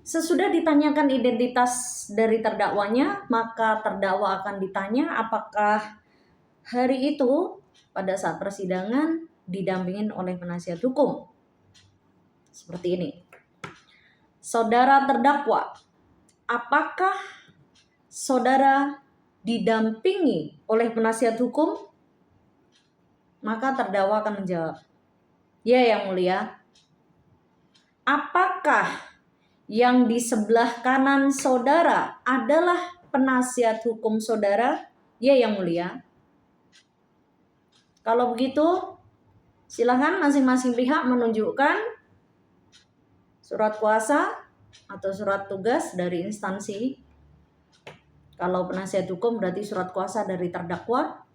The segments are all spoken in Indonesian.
Sesudah ditanyakan identitas dari terdakwanya, maka terdakwa akan ditanya apakah hari itu pada saat persidangan didampingin oleh penasihat hukum. Seperti ini. Saudara terdakwa, apakah saudara didampingi oleh penasihat hukum? Maka terdakwa akan menjawab, ya yang mulia. Apakah yang di sebelah kanan saudara adalah penasihat hukum saudara? Ya yang mulia. Kalau begitu, silakan masing-masing pihak menunjukkan surat kuasa atau surat tugas dari instansi. Kalau penasihat hukum berarti surat kuasa dari terdakwa.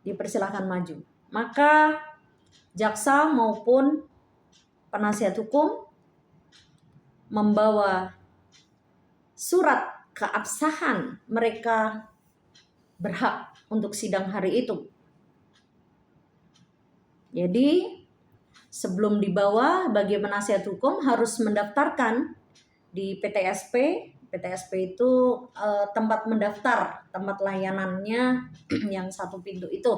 Dipersilahkan maju. Maka jaksa maupun penasihat hukum membawa surat keabsahan mereka berhak untuk sidang hari itu. Jadi sebelum dibawa, bagi penasihat hukum harus mendaftarkan di PTSP. PTSP itu tempat mendaftar, tempat layanannya yang satu pintu itu.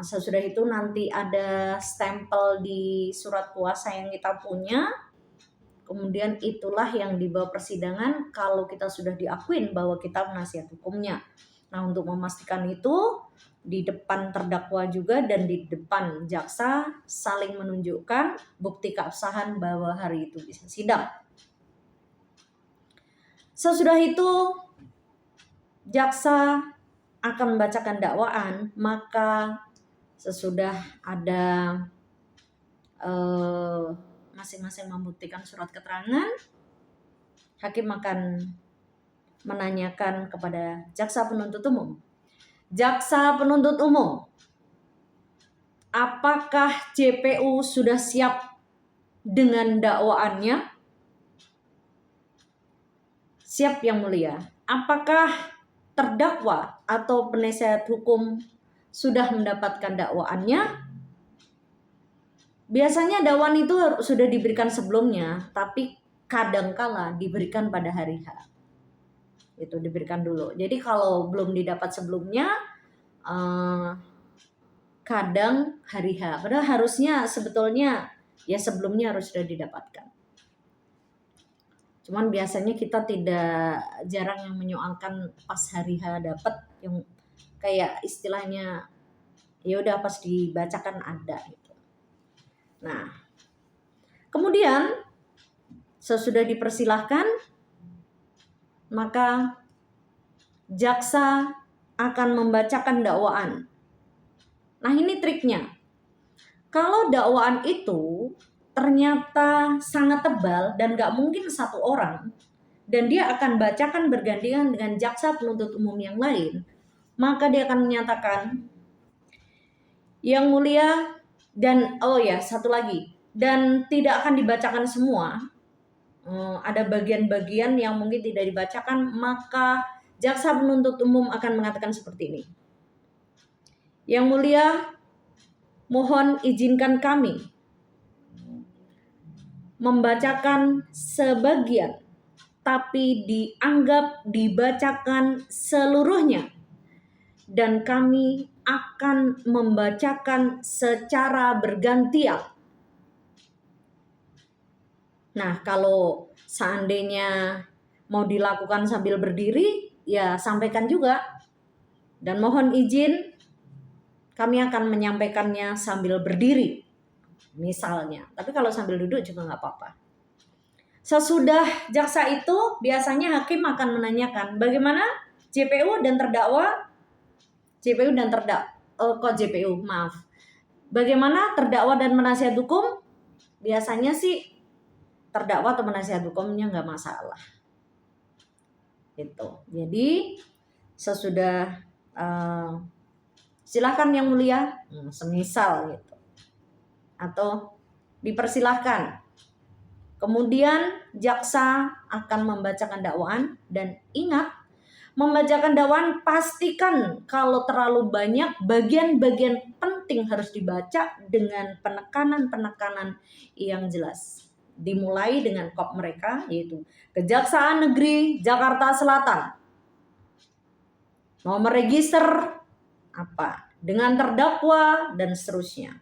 Sesudah itu nanti ada stempel di surat kuasa yang kita punya. Kemudian itulah yang dibawa persidangan kalau kita sudah diakuin bahwa kita penasihat hukumnya. Nah, untuk memastikan itu, di depan terdakwa juga dan di depan jaksa saling menunjukkan bukti keabsahan bahwa hari itu bisa sidang. Sesudah itu, jaksa akan membacakan dakwaan, maka sesudah ada masing-masing membuktikan surat keterangan, hakim akan menanyakan kepada jaksa penuntut umum. Jaksa penuntut umum, apakah JPU sudah siap dengan dakwaannya? Siap yang mulia. Apakah terdakwa atau penasihat hukum sudah mendapatkan dakwaannya? Biasanya dakwaan itu sudah diberikan sebelumnya, tapi kadangkala diberikan pada hari H. Itu diberikan dulu. Jadi kalau belum didapat sebelumnya, kadang hari H. Padahal harusnya sebetulnya ya sebelumnya harus sudah didapatkan. Cuman biasanya kita jarang yang menyoalkan pas hari H dapat, yang kayak istilahnya ya udah pas dibacakan ada gitu. Nah, kemudian sesudah dipersilahkan, maka jaksa akan membacakan dakwaan. Nah, ini triknya. Kalau dakwaan itu ternyata sangat tebal dan gak mungkin satu orang, dan dia akan bacakan bergantian dengan jaksa penuntut umum yang lain, maka dia akan menyatakan, yang mulia, dan satu lagi, dan tidak akan dibacakan semua. Ada bagian-bagian yang mungkin tidak dibacakan, maka jaksa penuntut umum akan mengatakan seperti ini. Yang mulia, mohon izinkan kami membacakan sebagian, tapi dianggap dibacakan seluruhnya, dan kami akan membacakan secara bergantian. Nah, kalau seandainya mau dilakukan sambil berdiri, ya sampaikan juga. Dan mohon izin, kami akan menyampaikannya sambil berdiri, misalnya. Tapi kalau sambil duduk juga nggak apa-apa. Sesudah jaksa itu, biasanya hakim akan menanyakan bagaimana JPU dan terdakwa, bagaimana terdakwa dan penasihat hukum? Biasanya sih terdakwa atau penasihat hukumnya nggak masalah. Gitu. Jadi sesudah silakan yang mulia, semisal gitu, atau dipersilahkan. Kemudian jaksa akan membacakan dakwaan, dan ingat, membacakan dakwaan pastikan kalau terlalu banyak bagian-bagian penting harus dibaca dengan penekanan-penekanan yang jelas. dimulai dengan kop mereka, yaitu Kejaksaan Negeri Jakarta Selatan. Nomor register apa? Dengan terdakwa dan seterusnya.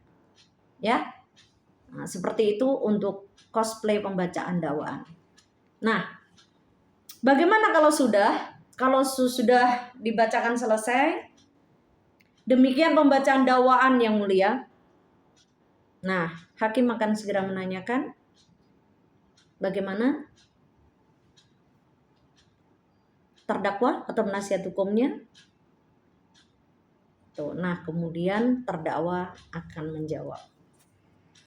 Ya. Nah, seperti itu untuk cosplay pembacaan dakwaan. Nah, bagaimana kalau sudah dibacakan selesai? Demikian pembacaan dakwaan yang mulia. Nah, hakim akan segera menanyakan bagaimana terdakwa atau penasihat hukumnya. Tuh, nah kemudian terdakwa akan menjawab.